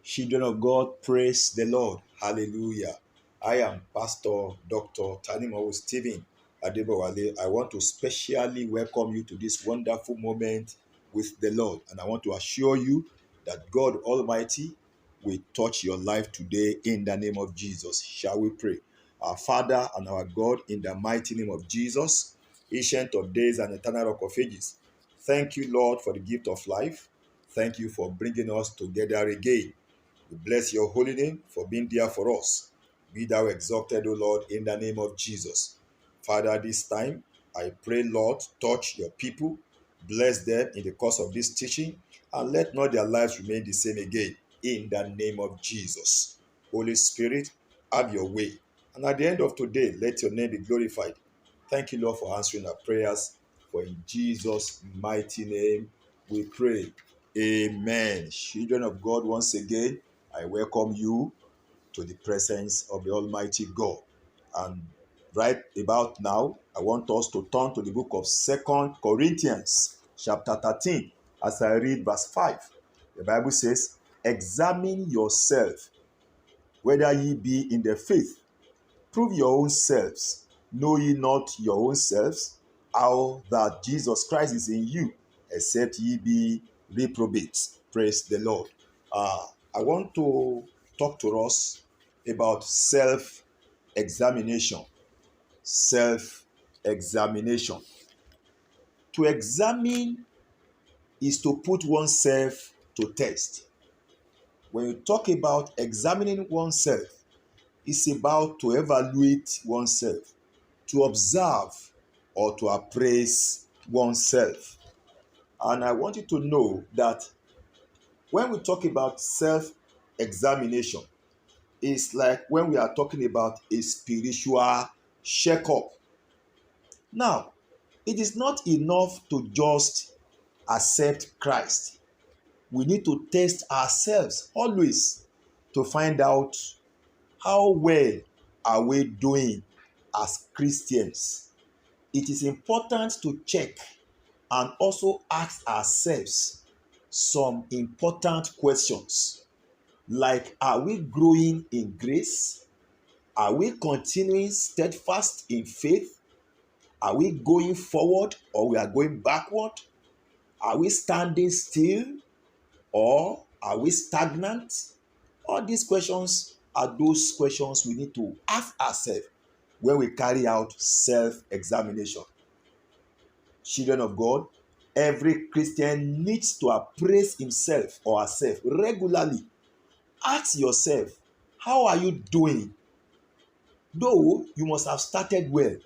Children of God, praise the Lord. Hallelujah. I am Pastor Dr. Tanimo Stephen Adebowale. I want to specially welcome you to this wonderful moment with the Lord. And I want to assure you that God Almighty will touch your life today in the name of Jesus. Shall we pray? Our Father and our God, in the mighty name of Jesus, Ancient of Days and Eternal Rock of Ages. Thank you, Lord, for the gift of life. Thank you for bringing us together again. We bless your holy name for being there for us. Be thou exalted, O Lord, in the name of Jesus. Father, this time, I pray, Lord, touch your people, bless them in the course of this teaching, and let not their lives remain the same again, in the name of Jesus. Holy Spirit, have your way. And at the end of today, let your name be glorified. Thank you, Lord, for answering our prayers. For in Jesus' mighty name we pray. Amen. Children of God, once again, I welcome you to the presence of the Almighty God. And right about now, I want us to turn to the book of Second Corinthians, chapter 13, as I read verse 5. The Bible says, "Examine yourself, whether ye be in the faith. Prove your own selves. Know ye not your own selves, how that Jesus Christ is in you, except ye be reprobates." Praise the Lord. I want to talk to us about self-examination. Self-examination. To examine is to put oneself to test. When you talk about examining oneself, it's about to evaluate oneself, to observe or to appraise oneself. And I want you to know that when we talk about self-examination, it's like when we are talking about a spiritual checkup. Now, it is not enough to just accept Christ. We need to test ourselves always to find out how well are we doing as Christians. It is important to check and also ask ourselves some important questions like, are we growing in grace? Are we continuing steadfast in faith? Are we going forward or we are going backward? Are we standing still or are we stagnant? All these questions are those questions we need to ask ourselves when we carry out self-examination. Children of God, every Christian needs to appraise himself or herself regularly. Ask yourself, how are you doing? Though you must have started well,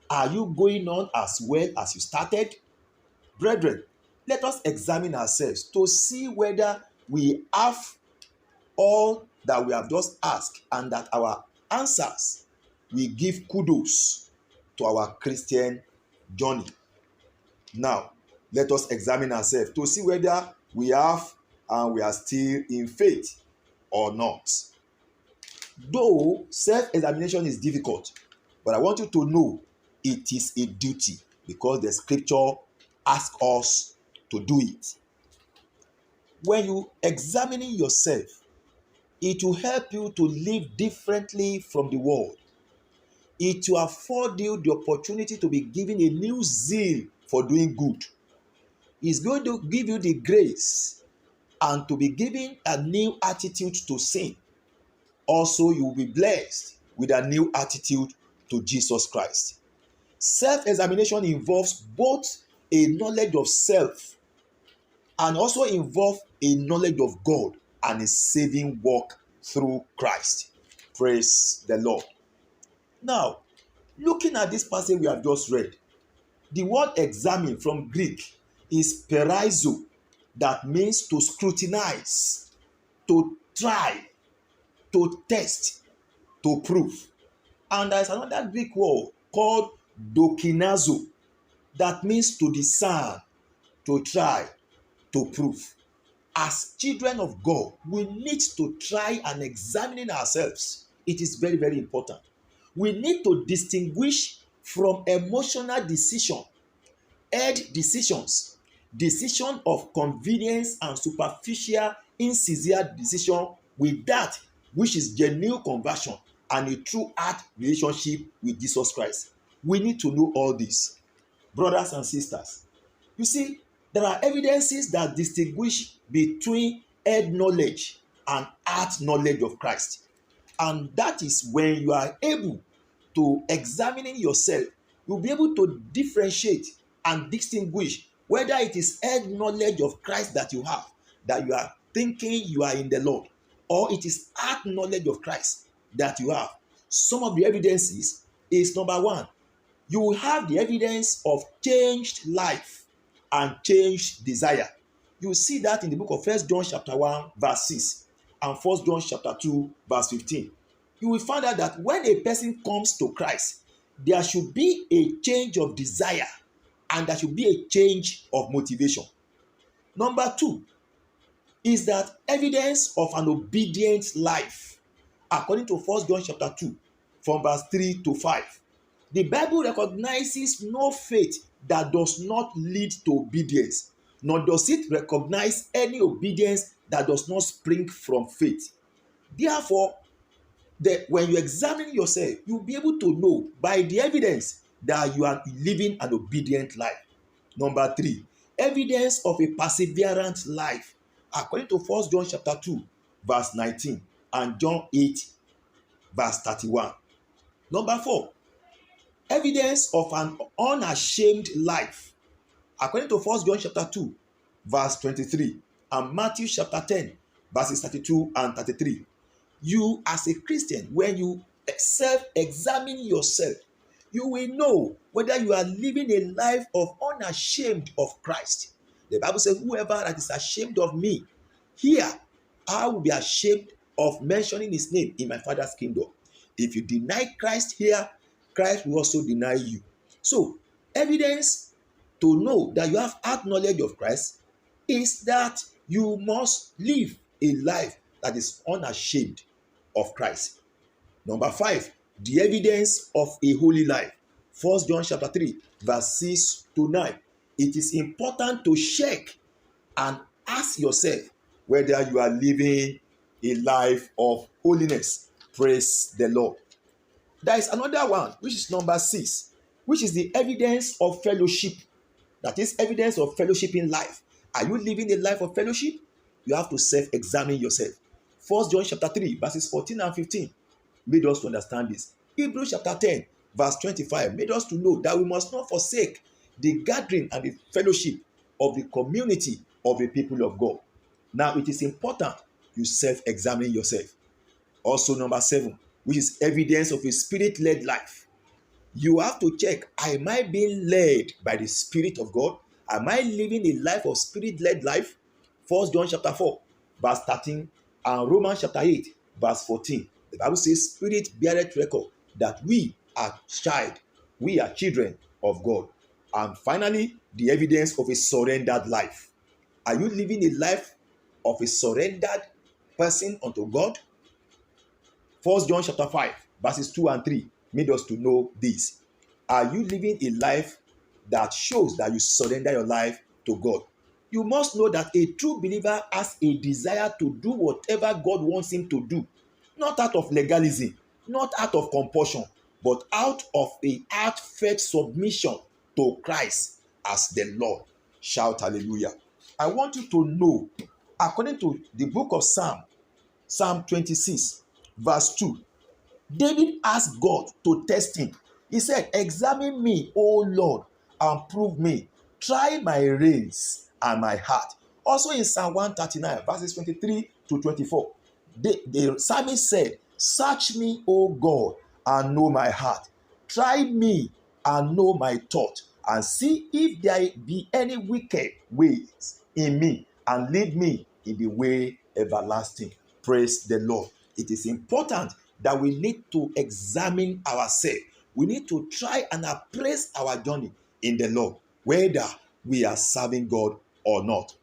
are you going on as well as you started? Brethren, let us examine ourselves to see whether we have all that we have just asked and that our answers will give kudos to our Christian journey. Now, let us examine ourselves to see whether we have and we are still in faith or not. Though self-examination is difficult, but I want you to know it is a duty because the scripture asks us to do it. When you examining yourself, it will help you to live differently from the world. It will afford you the opportunity to be given a new zeal for doing good. It's going to give you the grace and to be given a new attitude to sin. Also, you will be blessed with a new attitude to Jesus Christ. Self-examination involves both a knowledge of self and also involves a knowledge of God and His saving work through Christ. Praise the Lord. Now, looking at this passage we have just read, the word examine from Greek is perizzo, that means to scrutinize, to try, to test, to prove. And there is another Greek word called dokinazo, that means to discern, to try, to prove. As children of God, we need to try and examine ourselves. It is very, very important. We need to distinguish from emotional decision, head decisions, decision of convenience and superficial, insincere decision with that which is genuine conversion and a true heart relationship with Jesus Christ. We need to know all this, brothers and sisters. You see, there are evidences that distinguish between head knowledge and heart knowledge of Christ. And that is when you are able to examine yourself, you'll be able to differentiate and distinguish whether it is head knowledge of Christ that you have, that you are thinking you are in the Lord, or it is heart knowledge of Christ that you have. Some of the evidences is number one, you will have the evidence of changed life and changed desire. You will see that in the book of 1 John chapter 1 verse 6 and 1 John chapter 2 verse 15. You will find out that when a person comes to Christ, there should be a change of desire and there should be a change of motivation. Number two is that evidence of an obedient life. According to 1 John chapter 2 from verse 3 to 5. The Bible recognizes no faith that does not lead to obedience, nor does it recognize any obedience that does not spring from faith. Therefore, when you examine yourself, you'll be able to know by the evidence that you are living an obedient life. Number three, evidence of a perseverant life. According to 1 John chapter 2, verse 19 and John 8, verse 31. Number four, evidence of an unashamed life. According to 1 John chapter 2, verse 23 and Matthew chapter 10, verses 32 and 33. You as a Christian, when you self-examine yourself, you will know whether you are living a life of unashamed of Christ. The Bible says, whoever that is ashamed of me, here I will be ashamed of mentioning his name in my Father's kingdom. If you deny Christ here, Christ will also deny you. So, evidence to know that you have heart knowledge of Christ is that you must live a life that is unashamed of Christ. Number five, the evidence of a holy life. 1 John chapter 3, verse 6 to 9. It is important to check and ask yourself whether you are living a life of holiness. Praise the Lord. There is another one, which is number 6, which is the evidence of fellowship. That is evidence of fellowship in life. Are you living a life of fellowship? You have to self-examine yourself. 1 John chapter 3, verses 14 and 15 made us to understand this. Hebrews chapter 10, verse 25 made us to know that we must not forsake the gathering and the fellowship of the community of the people of God. Now, it is important you self-examine yourself. Also, number 7, which is evidence of a spirit-led life. You have to check, am I being led by the Spirit of God? Am I living a life of spirit-led life? 1 John chapter 4, verse 13, and Romans chapter 8, verse 14. The Bible says, Spirit beareth record that we are children of God. And finally, the evidence of a surrendered life. Are you living a life of a surrendered person unto God? 1 John chapter 5, verses 2 and 3 made us to know this. Are you living a life that shows that you surrender your life to God? You must know that a true believer has a desire to do whatever God wants him to do, not out of legalism, not out of compulsion, but out of a heartfelt submission to Christ as the Lord. Shout hallelujah. I want you to know, according to the book of Psalm 26, verse 2, David asked God to test him. He said, examine me, O Lord, and prove me. Try my reins and my heart. Also in Psalm 139, verses 23 to 24, the psalmist said, search me, O God, and know my heart. Try me and know my thought, and see if there be any wicked ways in me, and lead me in the way everlasting. Praise the Lord. It is important that we need to examine ourselves. We need to try and appraise our journey in the Lord, whether we are serving God or not.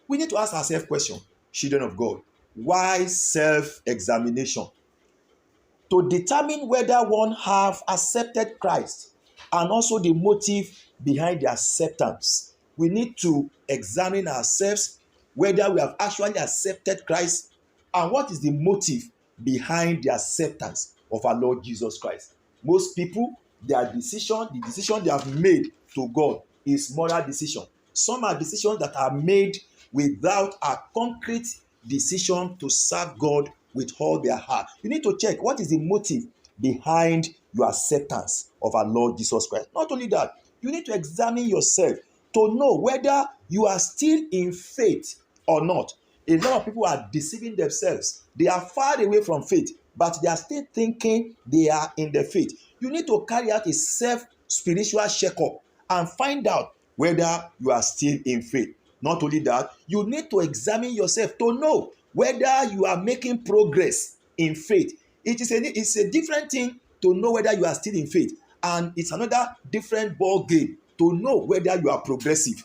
We need to ask ourselves question, children of God, why self-examination? To determine whether one have accepted Christ and also the motive behind the acceptance. We need to examine ourselves whether we have actually accepted Christ And what is the motive behind the acceptance of our Lord Jesus Christ? Most people, the decision they have made to God is moral decision. Some are decisions that are made without a concrete decision to serve God with all their heart. You need to check what is the motive behind your acceptance of our Lord Jesus Christ. Not only that, you need to examine yourself to know whether you are still in faith or not. A lot of people are deceiving themselves. They are far away from faith, but they are still thinking they are in the faith. You need to carry out a self-spiritual checkup and find out whether you are still in faith. Not only that, you need to examine yourself to know whether you are making progress in faith. It's a different thing to know whether you are still in faith, and it's another different ball game to know whether you are progressive.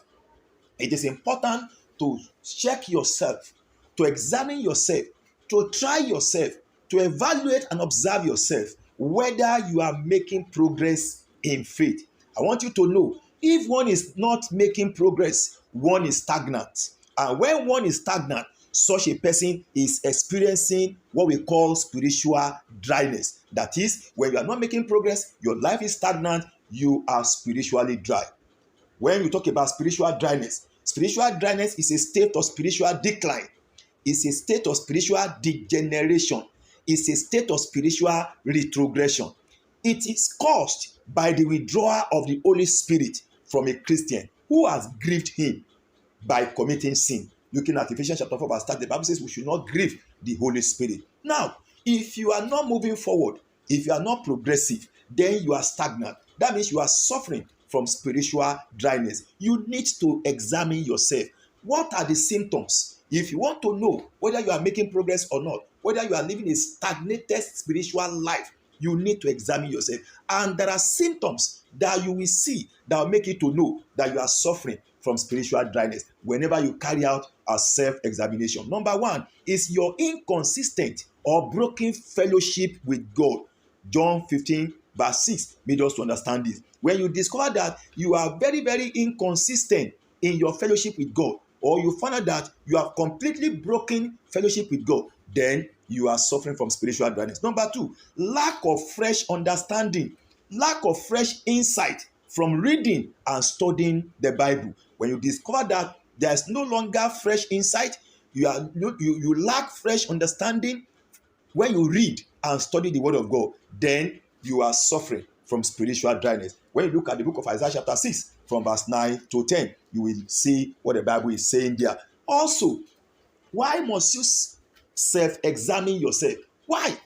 It is important to check yourself, to examine yourself, to try yourself, to evaluate and observe yourself whether you are making progress in faith. I want you to know if one is not making progress, one is stagnant. And when one is stagnant, such a person is experiencing what we call spiritual dryness. That is, when you are not making progress, your life is stagnant, you are spiritually dry. When you talk about spiritual dryness is a state of spiritual decline. It's a state of spiritual degeneration. It's a state of spiritual retrogression. It is caused by the withdrawal of the Holy Spirit from a Christian who has grieved him by committing sin. Looking at Ephesians chapter 4 verse 3, the Bible says we should not grieve the Holy Spirit. Now, if you are not moving forward, if you are not progressive, then you are stagnant. That means you are suffering from spiritual dryness. You need to examine yourself. What are the symptoms? If you want to know whether you are making progress or not, whether you are living a stagnated spiritual life, you need to examine yourself. And there are symptoms that you will see that will make you to know that you are suffering from spiritual dryness whenever you carry out a self-examination. Number one is your inconsistent or broken fellowship with God. John 15 verse 6 made us to understand this. When you discover that you are very, very inconsistent in your fellowship with God, or you find out that you have completely broken fellowship with God, then you are suffering from spiritual dryness. Number two, lack of fresh understanding, lack of fresh insight from reading and studying the Bible. When you discover that there is no longer fresh insight, you lack fresh understanding when you read and study the Word of God, then you are suffering from spiritual dryness. When you look at the book of Isaiah chapter 6 from verse 9 to 10, you will see what the Bible is saying there. Also, why must you self-examine yourself? Why?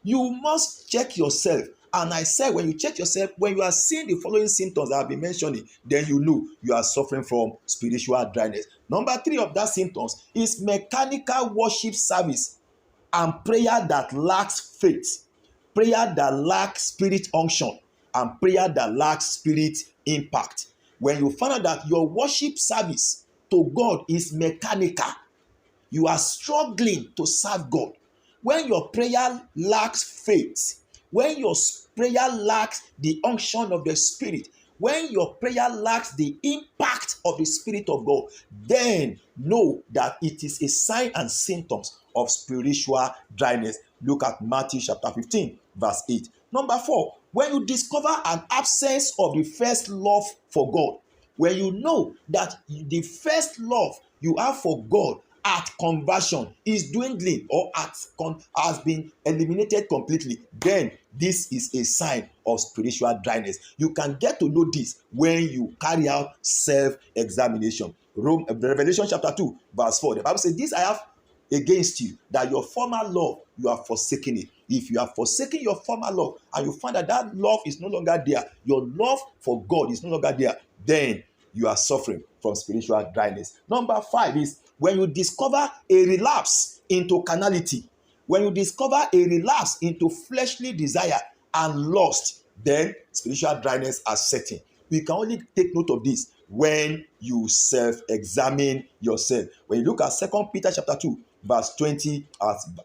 You must check yourself. And I said, when you check yourself, when you are seeing the following symptoms that I've been mentioning, then you know you are suffering from spiritual dryness. Number three of that symptoms is mechanical worship service and prayer that lacks faith, prayer that lacks spirit unction, and prayer that lacks spirit impact. When you find out that your worship service to God is mechanical, you are struggling to serve God. When your prayer lacks faith, when your prayer lacks the unction of the Spirit, when your prayer lacks the impact of the Spirit of God, then know that it is a sign and symptoms of spiritual dryness. Look at Matthew chapter 15 verse 8. Number four, when you discover an absence of the first love for God, when you know that the first love you have for God at conversion is dwindling or has been eliminated completely, then this is a sign of spiritual dryness. You can get to know this when you carry out self-examination. Revelation chapter 2 verse 4, the Bible says, this I have against you, that your former love you are forsaking it. If you have forsaken your former love and you find that that love is no longer there, your love for God is no longer there, then you are suffering from spiritual dryness. Number five is when you discover a relapse into carnality, when you discover a relapse into fleshly desire and lust, then spiritual dryness are setting. We can only take note of this when you self-examine yourself. When you look at 2 Peter chapter 2 verse 20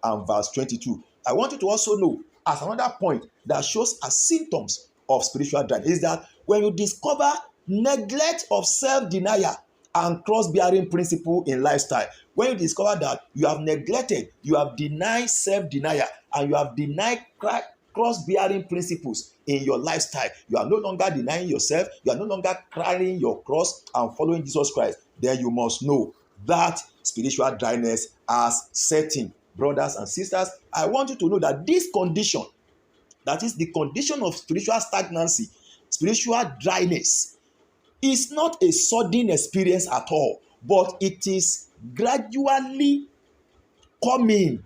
and verse 22, I want you to also know as another point that shows as symptoms of spiritual dryness is that when you discover neglect of self-denial and cross-bearing principle in lifestyle. When you discover that you have neglected, you have denied self-denial, and you have denied cross-bearing principles in your lifestyle, you are no longer denying yourself, you are no longer carrying your cross and following Jesus Christ, then you must know that spiritual dryness has set in. Brothers and sisters, I want you to know that this condition, that is the condition of spiritual stagnancy, spiritual dryness, is not a sudden experience at all, but it is gradually coming,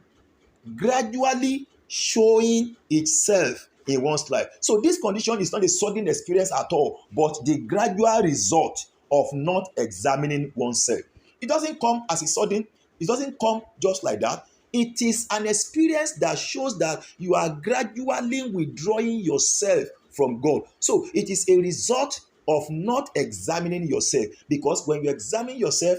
gradually showing itself in one's life. So this condition is not a sudden experience at all, but the gradual result of not examining oneself. It doesn't come as a sudden, it doesn't come just like that. It is an experience that shows that you are gradually withdrawing yourself from God. So it is a result of not examining yourself, because when you examine yourself,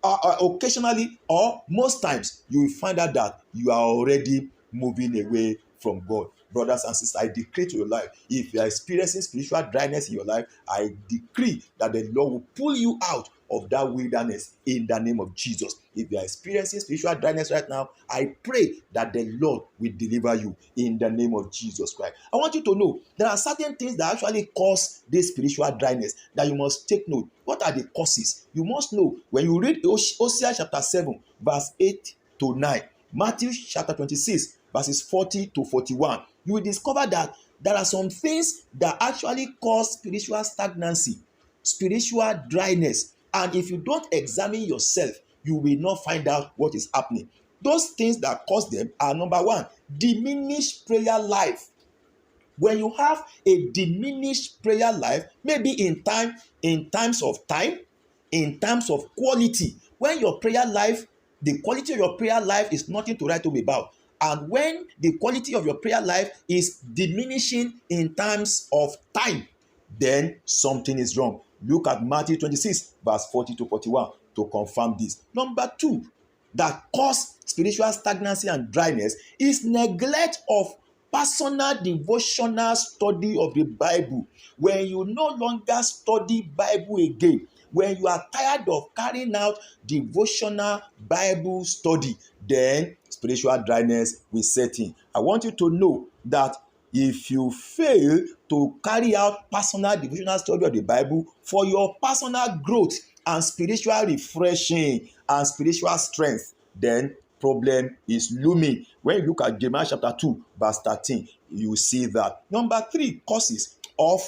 occasionally or most times, you will find out that you are already moving away from God. Brothers and sisters, I decree to your life, if you are experiencing spiritual dryness in your life, I decree that the Lord will pull you out of that wilderness in the name of Jesus. If you are experiencing spiritual dryness right now, I pray that the Lord will deliver you in the name of Jesus Christ. I want you to know there are certain things that actually cause this spiritual dryness that you must take note. What are the causes? You must know when you read Hosea chapter 7, verse 8 to 9, Matthew chapter 26, verses 40 to 41, you will discover that there are some things that actually cause spiritual stagnancy, spiritual dryness. And if you don't examine yourself, you will not find out what is happening. Those things that cause them are, number one, diminished prayer life. When you have a diminished prayer life, maybe in terms of time, in terms of quality, when your prayer life, the quality of your prayer life is nothing to write home about, and when the quality of your prayer life is diminishing in terms of time, then something is wrong. Look at Matthew 26, verse 40 to 41 to confirm this. Number two, that cause spiritual stagnancy and dryness is neglect of personal devotional study of the Bible. When you no longer study Bible again, when you are tired of carrying out devotional Bible study, then spiritual dryness will set in. I want you to know that if you fail to carry out personal devotional study of the Bible for your personal growth and spiritual refreshing and spiritual strength, then problem is looming. When you look at Jeremiah chapter 2, verse 13, you see that. Number three causes of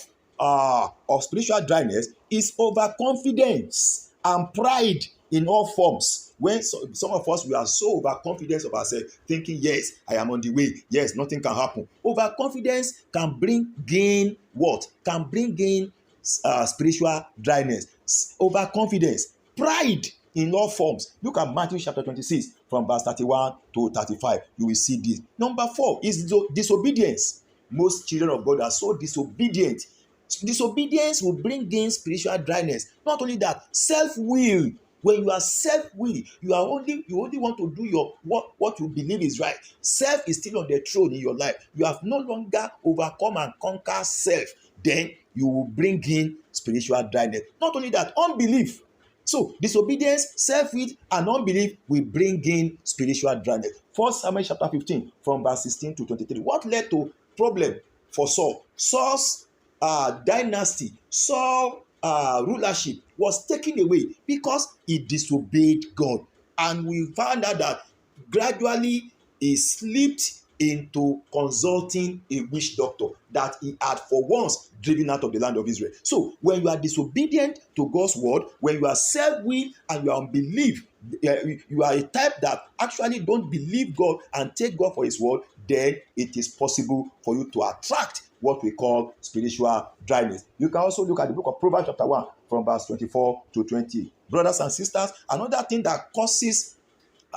spiritual dryness is overconfidence and pride in all forms. When some of us, we are so overconfident of ourselves, thinking, yes, I am on the way, yes, nothing can happen. Overconfidence can bring gain what? Can bring gain spiritual dryness. Overconfidence, pride in all forms. Look at Matthew chapter 26 from verse 31 to 35. You will see this. Number four is disobedience. Most children of God are so disobedient. Disobedience will bring in spiritual dryness. Not only that, self-will. When you are self-will, you only want to do your what you believe is right. Self is still on the throne in your life. You have no longer overcome and conquer self. Then you will bring in spiritual dryness. Not only that, unbelief. So disobedience, self-will, and unbelief will bring in spiritual dryness. 1 Samuel chapter 15 from verse 16 to 23. What led to problem for Saul? Saul's dynasty, Saul rulership was taken away because he disobeyed God. And we found out that gradually he slipped into consulting a witch doctor that he had for once driven out of the land of Israel. So when you are disobedient to God's word, when you are self-willed and you are unbelief, you are a type that actually don't believe God and take God for his word, then it is possible for you to attract what we call spiritual dryness. You can also look at the book of Proverbs chapter 1 from verse 24 to 20. Brothers and sisters, another thing that causes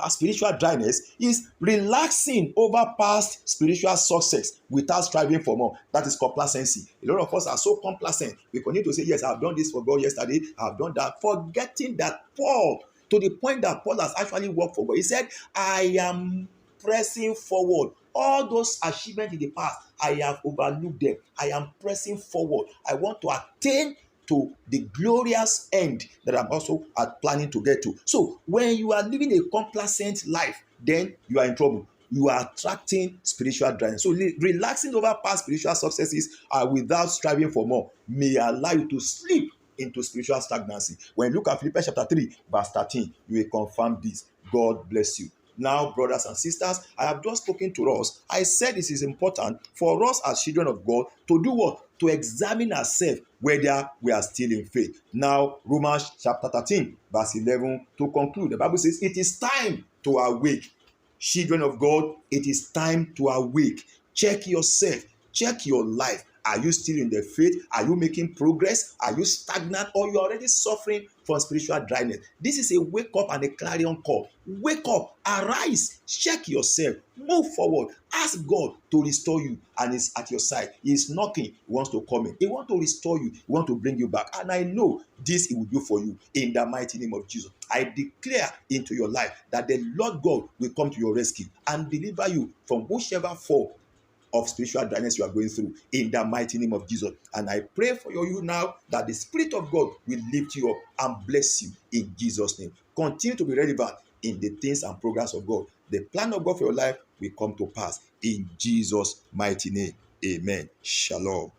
spiritual dryness is relaxing over past spiritual success without striving for more. That is complacency. A lot of us are so complacent. We continue to say, yes, I've done this for God yesterday, I've done that, forgetting that Paul, to the point that Paul has actually worked for God. He said, I am pressing forward. All those achievements in the past, I have overlooked them. I am pressing forward. I want to attain to the glorious end that I'm also planning to get to. So when you are living a complacent life, then you are in trouble. You are attracting spiritual dryness. So relaxing over past spiritual successes without striving for more may allow you to slip into spiritual stagnancy. When you look at Philippians chapter 3, verse 13, you will confirm this. God bless you. Now, brothers and sisters, I have just spoken to us. I said this is important for us as children of God to do what? To examine ourselves whether we are still in faith. Now, Romans chapter 13, verse 11, to conclude, the Bible says, it is time to awake. Children of God, it is time to awake. Check yourself. Check your life. Are you still in the faith? Are you making progress? Are you stagnant, or you're already suffering from spiritual dryness? This is a wake up and a clarion call. Wake up, arise, check yourself, move forward, ask God to restore you, and He's at your side. He's knocking, He wants to come in. He wants to restore you, He wants to bring you back. And I know this He will do for you in the mighty name of Jesus. I declare into your life that the Lord God will come to your rescue and deliver you from whichever fall of spiritual dryness you are going through in the mighty name of Jesus. And I pray for you now that the Spirit of God will lift you up and bless you in Jesus' name. Continue to be relevant in the things and programs of God. The plan of God for your life will come to pass in Jesus' mighty name. Amen. Shalom.